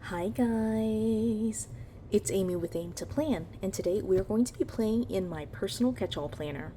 Hi guys, it's Amy with Aim to Plan, and today we are going to be playing in my personal catch-all planner.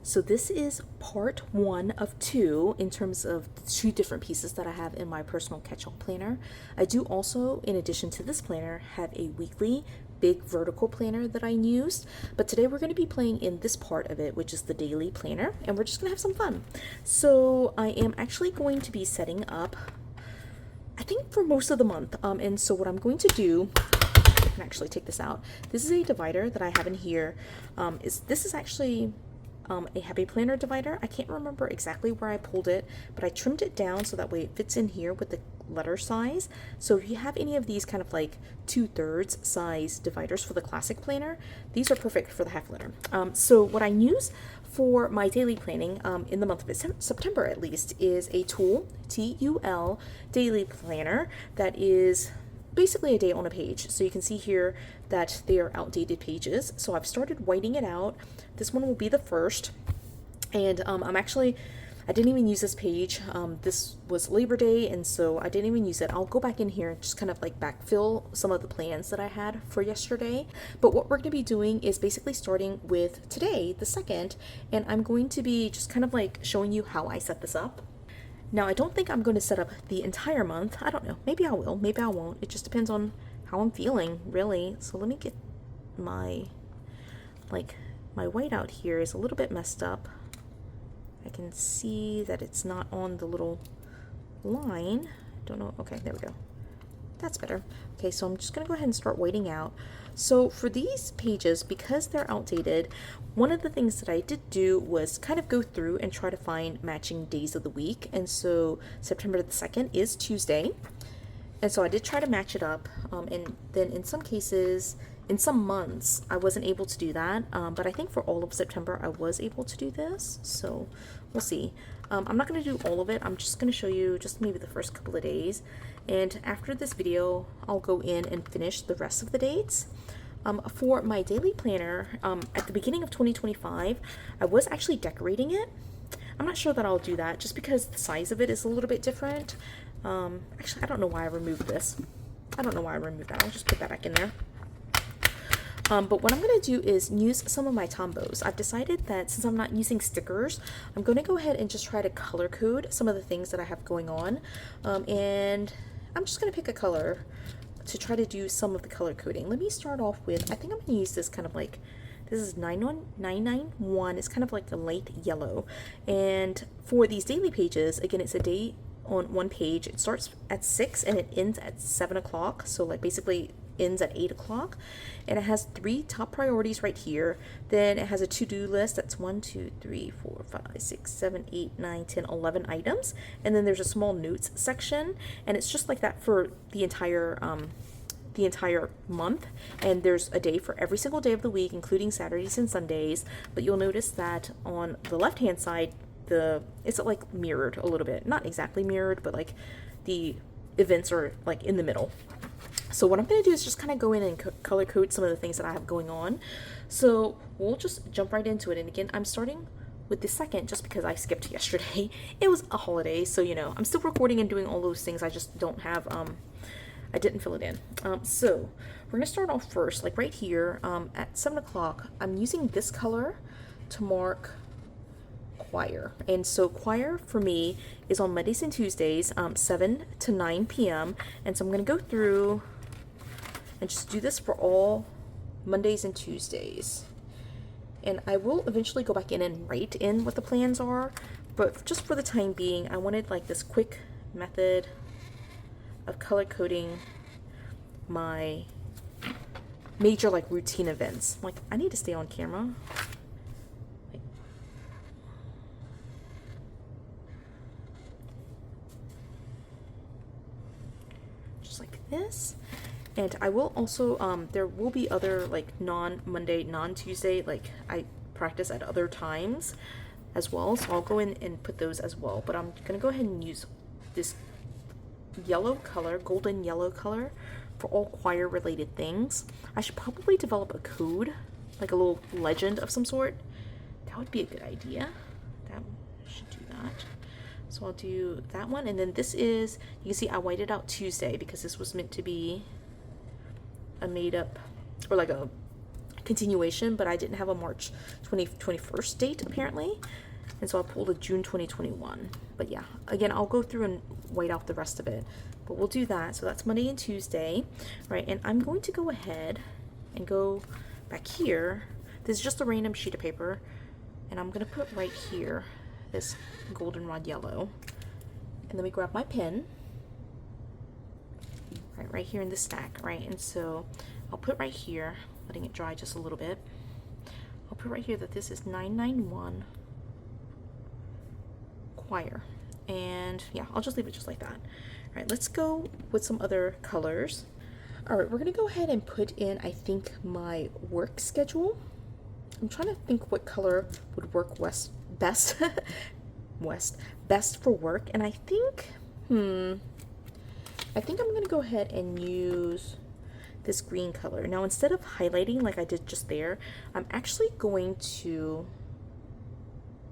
So this is part one of two in terms of the two different pieces that I have in my personal catch-all planner. I do also, in addition to this planner, have a weekly big vertical planner that I used, but today we're going to be playing in this part of it, which is the daily planner, and we're just going to have some fun. So I am actually going to be setting up, I think, for most of the month, and so what I'm going to do, I can actually take this out. This is a divider that I have in here. This is actually a happy planner divider. I can't remember exactly where I pulled it, but I trimmed it down so that way it fits in here with the letter size. So if you have any of these kind of like 2/3 size dividers for the classic planner, these are perfect for the half letter. So what I use for my daily planning in the month of September at least is a tool, TUL daily planner, that is basically a day on a page. So you can see here that they are outdated pages. So I've started whiting it out. This one will be the first. And I didn't even use this page. This was Labor Day, and so I didn't even use it. I'll go back in here and just kind of like backfill some of the plans that I had for yesterday. But what we're going to be doing is basically starting with today, the 2nd, and I'm going to be just kind of like showing you how I set this up. Now, I don't think I'm going to set up the entire month. I don't know. Maybe I will. Maybe I won't. It just depends on how I'm feeling, really. So let me get my white out here is a little bit messed up. I can see that it's not on the little line. Don't know. Okay, there we go. That's better. Okay, so I'm just going to go ahead and start whiting out. So for these pages, because they're outdated, one of the things that I did do was kind of go through and try to find matching days of the week. And so September the 2nd is Tuesday. And so I did try to match it up. And then in some cases, in some months, I wasn't able to do that. But I think for all of September, I was able to do this. So we'll see. I'm not going to do all of it. I'm just going to show you just maybe the first couple of days. And after this video, I'll go in and finish the rest of the dates. For my daily planner, at the beginning of 2025, I was actually decorating it. I'm not sure that I'll do that just because the size of it is a little bit different. Actually, I don't know why I removed this. I don't know why I removed that. I'll just put that back in there. But what I'm going to do is use some of my Tombos. I've decided that since I'm not using stickers, I'm going to go ahead and just try to color code some of the things that I have going on. And I'm just going to pick a color to try to do some of the color coding. Let me start off with, I think I'm going to use this kind of like, this is 991. It's kind of like a light yellow. And for these daily pages, again, it's a day on one page. It starts at 6 and it ends at 7 o'clock. So like basically ends at 8 o'clock, and it has 3 top priorities right here. Then it has a to-do list that's 1, 2, 3, 4, 5, 6, 7, 8, 9, 10, 11 items, and then there's a small notes section, and it's just like that for the entire month. And there's a day for every single day of the week, including Saturdays and Sundays. But you'll notice that on the left hand side, it's like mirrored a little bit, not exactly mirrored, but like the events are like in the middle. So what I'm going to do is just kind of go in and color code some of the things that I have going on. So we'll just jump right into it. And again, I'm starting with the 2nd just because I skipped yesterday. It was a holiday, so you know, I'm still recording and doing all those things. I just don't have, I didn't fill it in. So we're going to start off first, like right here at 7 o'clock. I'm using this color to mark choir. And so choir for me is on Mondays and Tuesdays, 7 to 9 p.m. And so I'm going to go through and just do this for all Mondays and Tuesdays. And I will eventually go back in and write in what the plans are, but just for the time being, I wanted like this quick method of color coding my major like routine events. Like, I need to stay on camera. Just like this. And I will also, there will be other like non-Monday, non-Tuesday, like I practice at other times as well. So I'll go in and put those as well. But I'm going to go ahead and use this yellow color, golden yellow color, for all choir related things. I should probably develop a code, like a little legend of some sort. That would be a good idea. That should do that. So I'll do that one, and then this is, you can see I whited out Tuesday because this was meant to be a made up, or like a continuation, but I didn't have a March 21st date apparently, and so I pulled a June 2021. But yeah, again, I'll go through and white out the rest of it, but we'll do that. So that's Monday and Tuesday, right? And I'm going to go ahead and go back here. This is just a random sheet of paper, and I'm gonna put right here this goldenrod yellow, and then we grab my pen right here in the stack, right? And so I'll put right here, letting it dry just a little bit, I'll put right here that this is 991 choir, and yeah, I'll just leave it just like that. All right, let's go with some other colors. All right, we're gonna go ahead and put in, I think, my work schedule. I'm trying to think what color would work best best for work, and I think I'm gonna go ahead and use this green color. Now, instead of highlighting like I did just there, I'm actually going to,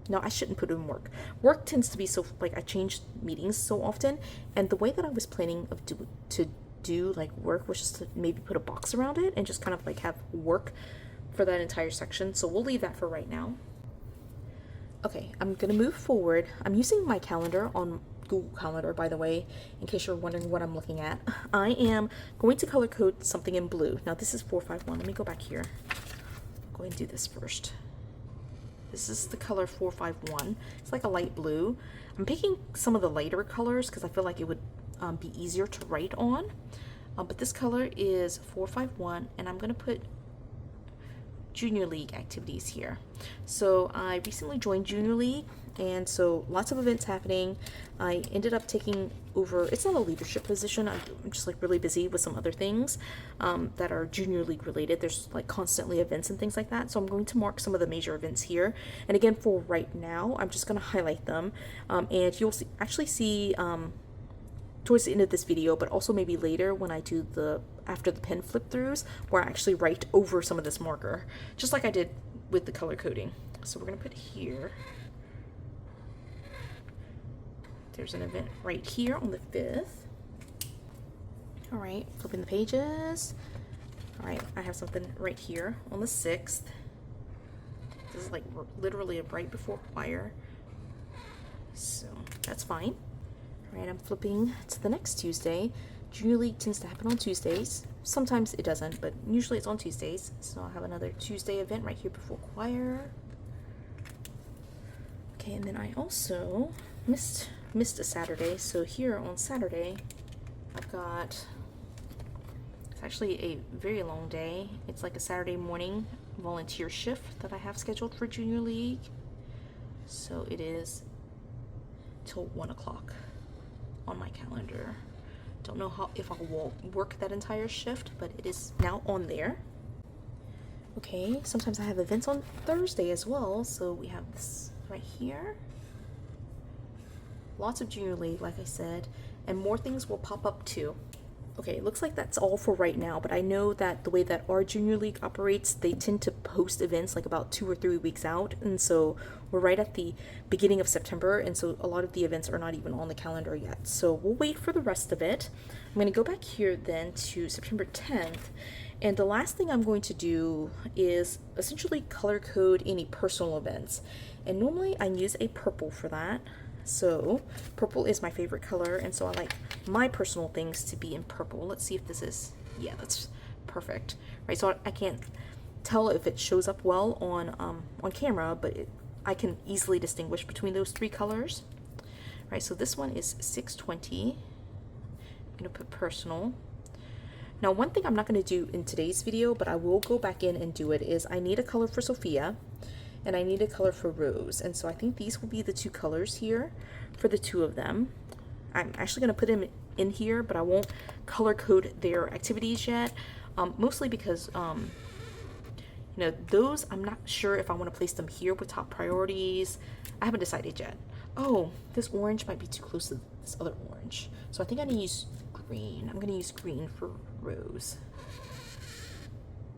no, I shouldn't put it in work. Work tends to be so, like, I change meetings so often, and the way that I was planning to do like work was just to maybe put a box around it and just kind of like have work for that entire section. So we'll leave that for right now. Okay, I'm gonna move forward. I'm using my calendar on Google Calendar, by the way, in case you're wondering what I'm looking at. I am going to color code something in blue. Now this is 451. Let me go back here. I'll go ahead and do this first. This is the color 451. It's like a light blue. I'm picking some of the lighter colors because I feel like it would be easier to write on. But this color is 451, and I'm gonna put Junior League activities here. So I recently joined Junior League, and so lots of events happening. I ended up taking over, it's not a leadership position, I'm just like really busy with some other things that are Junior League related. There's like constantly events and things like that, so I'm going to mark some of the major events here. And again, for right now, I'm just going to highlight them, and you'll actually see towards the end of this video, but also maybe later when I do the after the pen flip throughs, where I actually write over some of this marker, just like I did with the color coding. So we're gonna put here, there's an event right here on the 5th. All right, flipping the pages. All right, I have something right here on the 6th. This is like literally a right before choir, so that's fine. All right, I'm flipping to the next Tuesday. Junior League tends to happen on Tuesdays. Sometimes it doesn't, but usually it's on Tuesdays. So I'll have another Tuesday event right here before choir. Okay, and then I also missed a Saturday. So here on Saturday, I've got, it's actually a very long day. It's like a Saturday morning volunteer shift that I have scheduled for Junior League. So it is till 1 o'clock on my calendar. Don't know if I'll work that entire shift, but it is now on there. Okay, sometimes I have events on Thursday as well, so we have this right here. Lots of Junior League, like I said, and more things will pop up too. Okay, it looks like that's all for right now, but I know that the way that our Junior League operates, they tend to post events like about 2 or 3 weeks out, and so we're right at the beginning of September, and so a lot of the events are not even on the calendar yet. So we'll wait for the rest of it. I'm going to go back here then to September 10th, and the last thing I'm going to do is essentially color code any personal events, and normally I use a purple for that. So purple is my favorite color, and so I like my personal things to be in purple. Let's see if this is, yeah, that's perfect, right? So I can't tell if it shows up well on camera, but I can easily distinguish between those 3 colors, right? So this one is 620. I'm gonna put personal. Now, one thing I'm not gonna do in today's video, but I will go back in and do it, is I need a color for Sophia, and I need a color for Rose, and so I think these will be the 2 colors here for the 2 of them. I'm actually going to put them in here, but I won't color code their activities yet, mostly because you know, those I'm not sure if I want to place them here with top priorities. I haven't decided yet. Oh, this orange might be too close to this other orange, so I think I need to use green. I'm going to use green for Rose.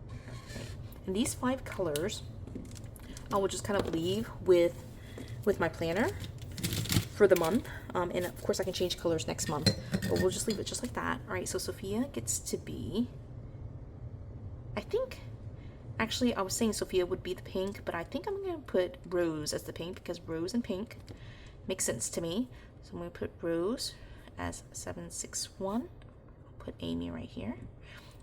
Okay. And these 5 colors I will just kind of leave with my planner for the month. And of course I can change colors next month, but we'll just leave it just like that. All right, so Sophia gets to be, I think, actually I was saying Sophia would be the pink, but I think I'm going to put Rose as the pink because Rose and pink makes sense to me. So I'm going to put Rose as 761. I'll put Amy right here.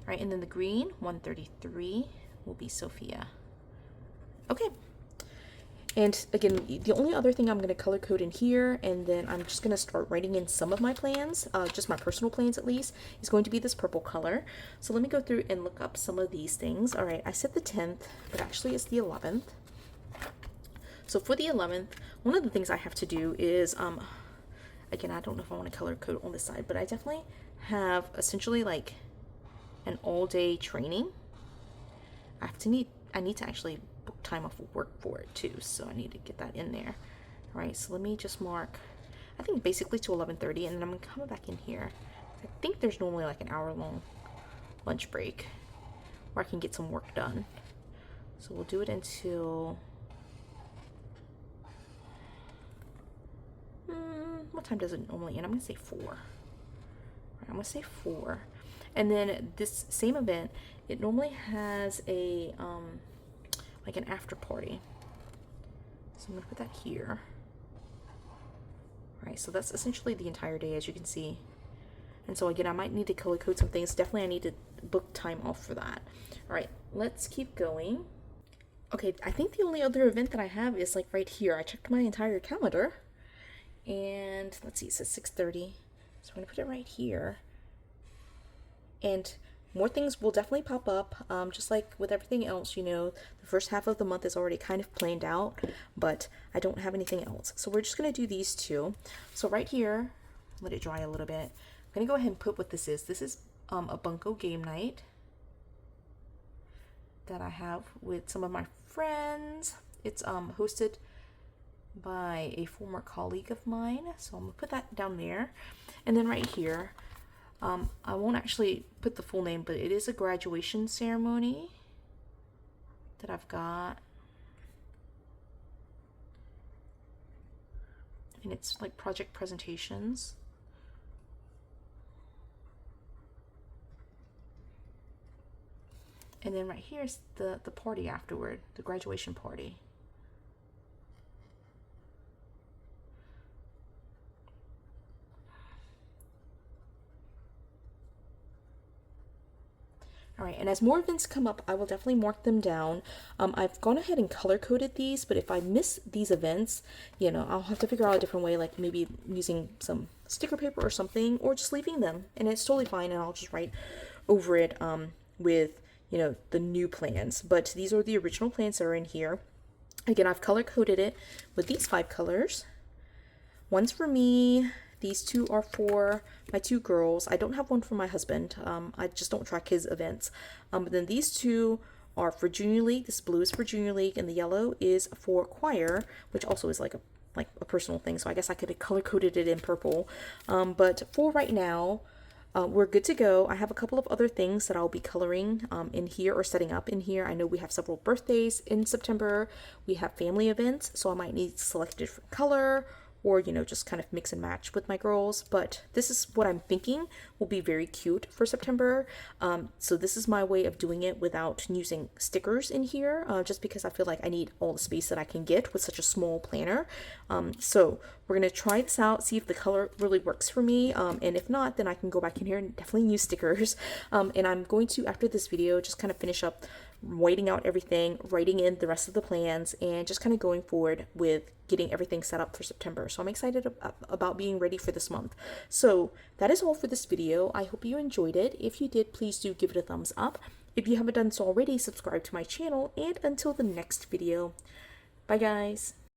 All right, and then the green, 133, will be Sophia. Okay. And again, the only other thing I'm going to color code in here, and then I'm just going to start writing in some of my plans, just my personal plans at least, is going to be this purple color. So let me go through and look up some of these things. All right, I said the 10th, but actually it's the 11th. So for the 11th, one of the things I have to do is, again, I don't know if I want to color code on this side, but I definitely have essentially like an all-day training. I need to actually book time off of work for it too, so I need to get that in there. All right, so let me just mark, I think basically to 11:30, and then I'm coming back in here. I think there's normally like an hour-long lunch break where I can get some work done. So we'll do it until, what time does it normally end? I'm gonna say 4. All right, I'm gonna say 4. And then this same event, it normally has a like an after party. So I'm gonna put that here. All right, so that's essentially the entire day, as you can see. And so again, I might need to color code some things. Definitely I need to book time off for that. All right, let's keep going. Okay, I think the only other event that I have is like right here. I checked my entire calendar, and let's see, it says 6:30. So I'm gonna put it right here. And more things will definitely pop up, just like with everything else, you know, the first half of the month is already kind of planned out, but I don't have anything else. So we're just going to do these two. So right here, let it dry a little bit. I'm going to go ahead and put what this is. This is a bunko game night that I have with some of my friends. It's hosted by a former colleague of mine. So I'm going to put that down there. And then right here, I won't actually put the full name, but it is a graduation ceremony that I've got. And it's like project presentations. And then right here is the party afterward, the graduation party. All right, and as more events come up, I will definitely mark them down. I've gone ahead and color coded these, but if I miss these events, you know, I'll have to figure out a different way, like maybe using some sticker paper or something, or just leaving them, and it's totally fine, and I'll just write over it with, you know, the new plans. But these are the original plans that are in here. Again, I've color coded it with these 5 colors. One's for me. These 2 are for my 2 girls. I don't have one for my husband. I just don't track his events. But then these 2 are for Junior League. This blue is for Junior League, and the yellow is for choir, which also is like a personal thing. So I guess I could have color coded it in purple. But for right now, we're good to go. I have a couple of other things that I'll be coloring in here or setting up in here. I know we have several birthdays in September. We have family events, so I might need to select a different color, or, you know, just kind of mix and match with my girls. But this is what I'm thinking will be very cute for September. So this is my way of doing it without using stickers in here, just because I feel like I need all the space that I can get with such a small planner. So we're going to try this out, see if the color really works for me. And if not, then I can go back in here and definitely use stickers. And I'm going to, after this video, just kind of finish up writing out everything, writing in the rest of the plans, and just kind of going forward with getting everything set up for September. So I'm excited about being ready for this month. So that is all for this video. I hope you enjoyed it. If you did, please do give it a thumbs up. If you haven't done so already, subscribe to my channel, and until the next video, bye guys.